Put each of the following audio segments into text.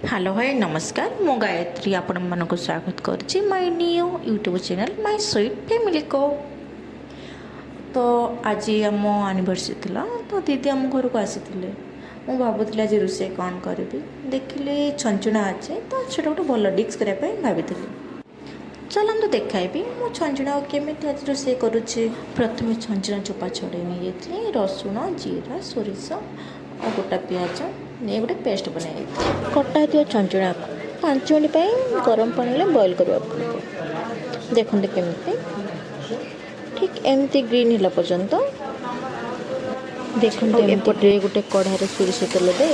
Hello hi नमस्कार मु गायत्री आपण मानक स्वागत करछि my new YouTube channel my sweet family को। तो आज आम एनिवर्सरी थिला तो दीदी आम घर को आसी मु भावुली आज रोषे कौन करी देखिली छंचुणा अच्छे तो छोटा गोटे भल डिक्स करने भावी चलते देखाइबी मु छंचुणा केमी आज रोषे करुच्छे। प्रथम छंचुणा चोपा छड़े नहीं जाइए रसुण जीरा सोरिष और गोटा पिज नहीं गोटे पेस्ट बनाई कटा दिया छंचुणा 5 मिनट पर गरम पानी बॉयल करवा देखते केमती ठीक एमती ग्रीन है पर्यंत देखते एपटे गोटे कढ़ाई सोरिष तेल दे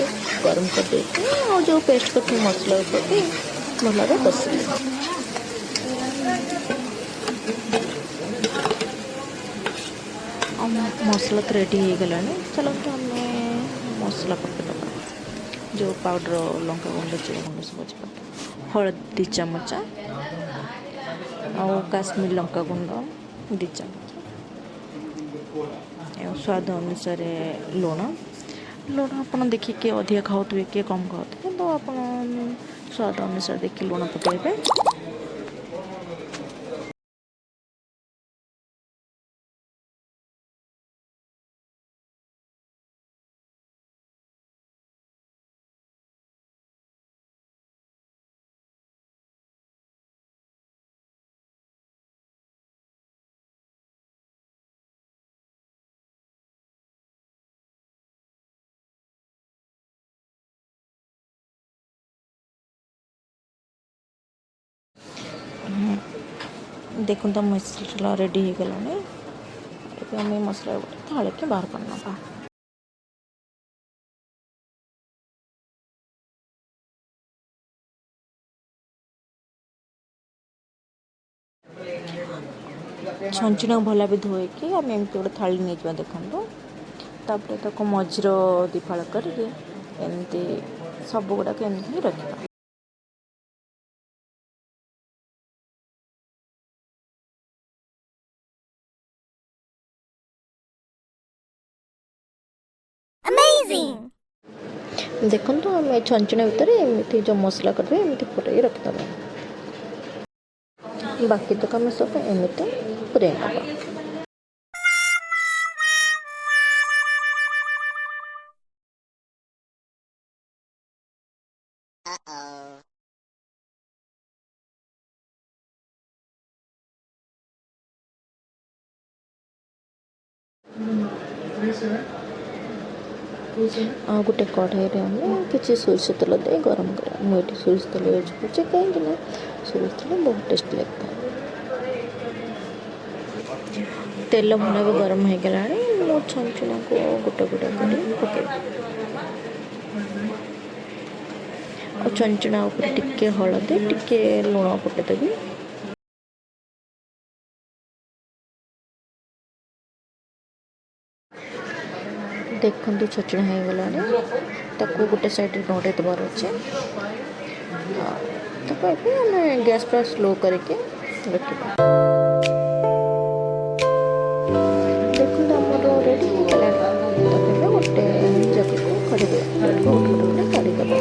गरम कर देती जो पेस्ट करते मसला भल कस मसला तो रेडी हो गला चलते आम मसला पकेदबा जो पाउडर लंका गुंड जीरा गुंड सब अच्छे हलदी चमचा और काश्मीर लंका गुंड 2 चमच स्वाद अनुसार लुण लुण आप देखिए अधिका खाऊे किए कम खाऊे तो आप स्वाद अनुसार देखिए लुण पकेबे। देखो तो मसला रेडी हो गलानी आम मसला गोटे थाली के बाहर करना छंचुणा भला भी धोईकी आम एमती गोटे थाली नहीं जा देखो तापर तक मझीर दीफाड़ करके एमती सब गुड़ाक एमती रखा देखो तो आम छंचुणा भितर एमती जो मसला करते एमती पुराई रखिदबा बाकी तक आम सब एमती पुराई नवा। गोटे कढ़ाई किसी सोरिष तेल दे गरम कर मुझे सोरिष तेल यूज कर कहीं सोरिष तेल बहुत टेस्ट लगता है। तेल भल भी गरम हो गला मो छंचुणा को गोटे गोटे कर पके और छंचुणा उपर टिके हलदी टिके लुण पकेदेवी देखते छंचुणा हो गला गोटे साइड नड़े देवार अच्छे आम गैस पूरा स्लो करके रखा देखते आम रेडी गोटे जगह को काढ़ी काढ़ीदेव।